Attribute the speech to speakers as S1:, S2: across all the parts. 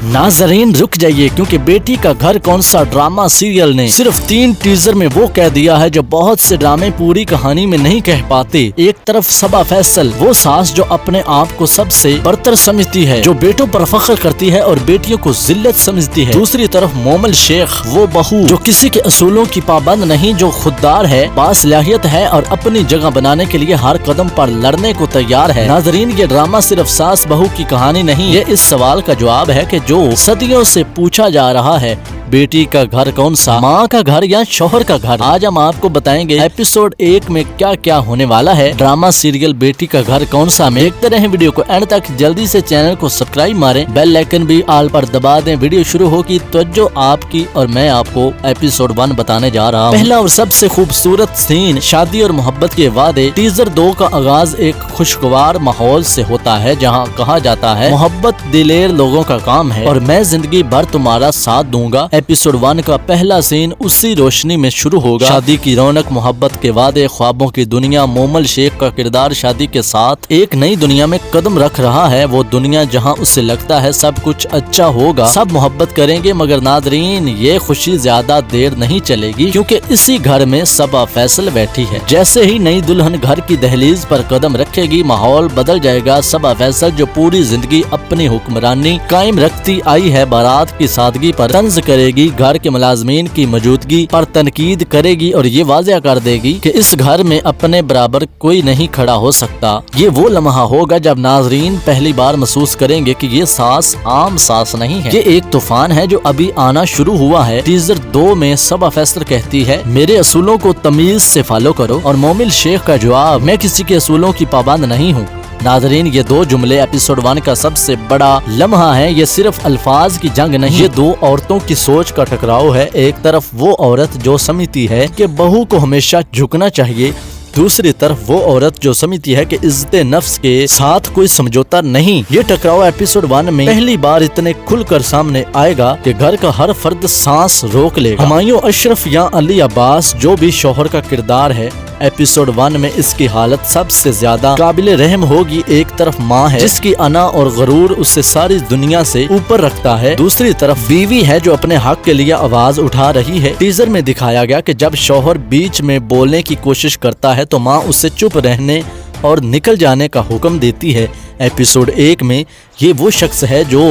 S1: नाजरीन रुक जाइए, क्योंकि बेटी का घर कौन सा ड्रामा सीरियल ने सिर्फ 3 टीजर में वो कह दिया है जो बहुत से ड्रामे पूरी कहानी में नहीं कह पाते। एक तरफ सबा फैसल, वो सास जो अपने आप को सबसे बरतर समझती है, जो बेटों पर फख्र करती है और बेटियों को जिल्लत समझती है। दूसरी तरफ मोमिल शेख, वो बहू जो किसी के असूलों की पाबंद नहीं, जो खुददार है, बासलाहियत है और अपनी जगह बनाने के लिए हर कदम पर लड़ने को तैयार है। नाजरीन, ये ड्रामा सिर्फ सास बहू की कहानी नहीं, ये इस सवाल का जवाब है कि जो सदियों से पूछा जा रहा है, बेटी का घर कौन सा, माँ का घर या शौहर का घर। आज हम आपको बताएंगे एपिसोड 1 में क्या क्या होने वाला है ड्रामा सीरियल बेटी का घर कौन सा में। देखते रहें वीडियो को एंड तक। जल्दी से चैनल को सब्सक्राइब मारें, बेल आइकन भी ऑल पर दबा दें। वीडियो शुरू होगी तो जो आपकी और मैं आपको एपिसोड 1 बताने जा रहा हूँ। पहला और सबसे खूबसूरत सीन शादी और मोहब्बत के वादे। टीजर 2 का आगाज एक खुशगवार माहौल से होता है, जहाँ कहा जाता है मोहब्बत दिलेर लोगों का काम है और मैं जिंदगी भर तुम्हारा साथ दूंगा। एपिसोड 1 का पहला सीन उसी रोशनी में शुरू होगा। शादी की रौनक, मोहब्बत के वादे, ख्वाबों की दुनिया। मोमिल शेख का किरदार शादी के साथ एक नई दुनिया में कदम रख रहा है, वो दुनिया जहां उससे लगता है सब कुछ अच्छा होगा, सब मोहब्बत करेंगे। मगर नादरीन, ये खुशी ज्यादा देर नहीं चलेगी, क्योंकि इसी घर में सबा फैसल बैठी है। जैसे ही नई दुल्हन घर की दहलीज पर कदम रखेगी, माहौल बदल जाएगा। सबा फैसल जो पूरी जिंदगी अपनी हुक्मरानी कायम रखती आई है, बारात की सादगी पर तंज करेगी, घर के मुलाजमीन की मौजूदगी पर तनकीद करेगी और ये वाज़ेह कर देगी कि इस घर में अपने बराबर कोई नहीं खड़ा हो सकता। ये वो लम्हा होगा जब नाजरीन पहली बार महसूस करेंगे कि ये सास आम सास नहीं है, ये एक तूफान है जो अभी आना शुरू हुआ है। टीजर 2 में सबा फैसल कहती है, मेरे असूलों को तमीज से फॉलो करो, और मोमिल शेख का जवाब, मैं किसी के असूलों की पाबंद नहीं हूँ। नाजरीन, ये 2 जुमले एपिसोड 1 का सबसे बड़ा लम्हा है। ये सिर्फ अल्फाज की जंग नहीं, ये 2 औरतों की सोच का टकराव है। एक तरफ वो औरत जो समझती है कि बहू को हमेशा झुकना चाहिए, दूसरी तरफ वो औरत जो समझती है कि इज्जत नफ्स के साथ कोई समझौता नहीं। ये टकराव एपिसोड 1 में पहली बार इतने खुलकर सामने आएगा कि घर का हर फर्द सांस रोक लेगा। हुमायूं अशरफ या अली अब्बास जो भी शौहर का किरदार है, एपिसोड 1 में इसकी हालत सबसे ज्यादा काबिल रहम होगी। एक तरफ माँ है जिसकी अना और गरूर उससे सारी दुनिया से ऊपर रखता है, दूसरी तरफ बीवी है जो अपने हक के लिए आवाज उठा रही है। टीजर में दिखाया गया कि जब शौहर बीच में बोलने की कोशिश करता है तो माँ उसे चुप रहने और निकल जाने का हुक्म देती है। एपिसोड 1 में ये वो शख्स है जो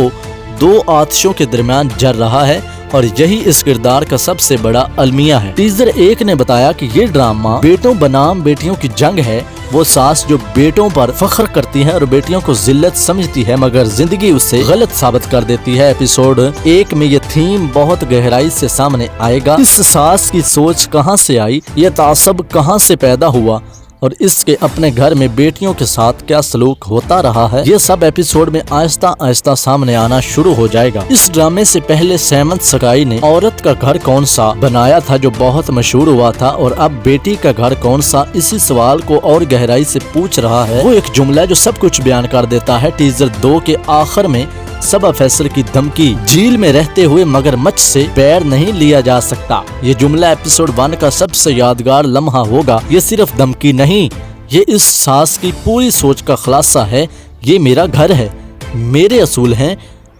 S1: 2 आतिशों के दरमियान जल रहा है और यही इस किरदार का सबसे बड़ा अलमिया है। टीजर 1 ने बताया कि ये ड्रामा बेटों बनाम बेटियों की जंग है। वो सास जो बेटों पर फख्र करती है और बेटियों को जिल्लत समझती है, मगर जिंदगी उससे गलत साबित कर देती है। एपिसोड 1 में ये थीम बहुत गहराई से सामने आएगा। इस सास की सोच कहाँ से आई, ये तासब कहाँ से पैदा हुआ और इसके अपने घर में बेटियों के साथ क्या सलूक होता रहा है, ये सब एपिसोड में आहिस्ता आहिस्ता सामने आना शुरू हो जाएगा। इस ड्रामे से पहले सहमत सगाई ने औरत का घर कौन सा बनाया था जो बहुत मशहूर हुआ था, और अब बेटी का घर कौन सा इसी सवाल को और गहराई से पूछ रहा है। वो एक जुमला जो सब कुछ बयान कर देता है। टीजर 2 के आखिर में सबा फैसल की धमकी, झील में रहते हुए मगरमच्छ से पैर नहीं लिया जा सकता। ये जुमला एपिसोड 1 का सबसे यादगार लम्हा होगा। ये सिर्फ धमकी नहीं, ये इस सास की पूरी सोच का खुलासा है। ये मेरा घर है, मेरे असूल हैं,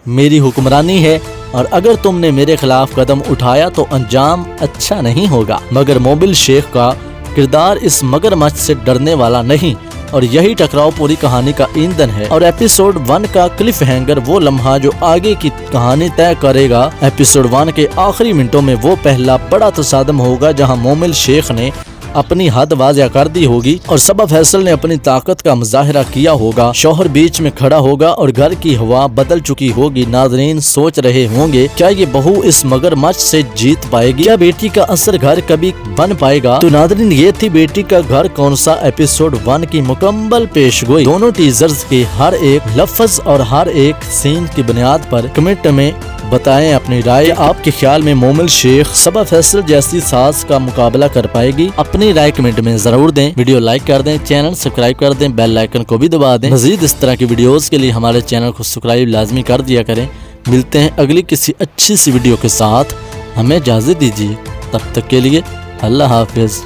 S1: मेरी हुक्मरानी है, और अगर तुमने मेरे खिलाफ कदम उठाया तो अंजाम अच्छा नहीं होगा। मगर मोमिल शेख का किरदार इस मगरमच्छ से डरने वाला नहीं, और यही टकराव पूरी कहानी का ईंधन है। और एपिसोड 1 का क्लिफ हैंगर वो लम्हा जो आगे की कहानी तय करेगा। एपिसोड 1 के आखिरी मिनटों में वो पहला बड़ा तसादम होगा जहां मोमिल शेख ने अपनी हद वाज़ेह कर दी होगी और सबा फैसल ने अपनी ताकत का मुजाहिरा किया होगा। शौहर बीच में खड़ा होगा और घर की हवा बदल चुकी होगी। नाज़रीन सोच रहे होंगे, क्या ये बहू इस मगरमच्छ से जीत पाएगी, क्या बेटी का असर घर कभी बन पाएगा? तो नाज़रीन, ये थी बेटी का घर कौन सा एपिसोड 1 की मुकम्मल पेशगोई। दोनों टीजर्स के हर एक लफ्ज और हर एक सीन की बुनियाद पर कमेंट में बताएं अपनी राय। आपके ख्याल में मोमिल शेख सबा फैसल जैसी सास का मुकाबला कर पाएगी? अपनी राय कमेंट में जरूर दें। वीडियो लाइक कर दें, चैनल सब्सक्राइब कर दें, बेल आइकन को भी दबा दें। मजीद इस तरह की वीडियोस के लिए हमारे चैनल को सब्सक्राइब लाजमी कर दिया करें। मिलते हैं अगली किसी अच्छी सी वीडियो के साथ, हमें इजाजत दीजिए। तब तक के लिए अल्लाह हाफिज।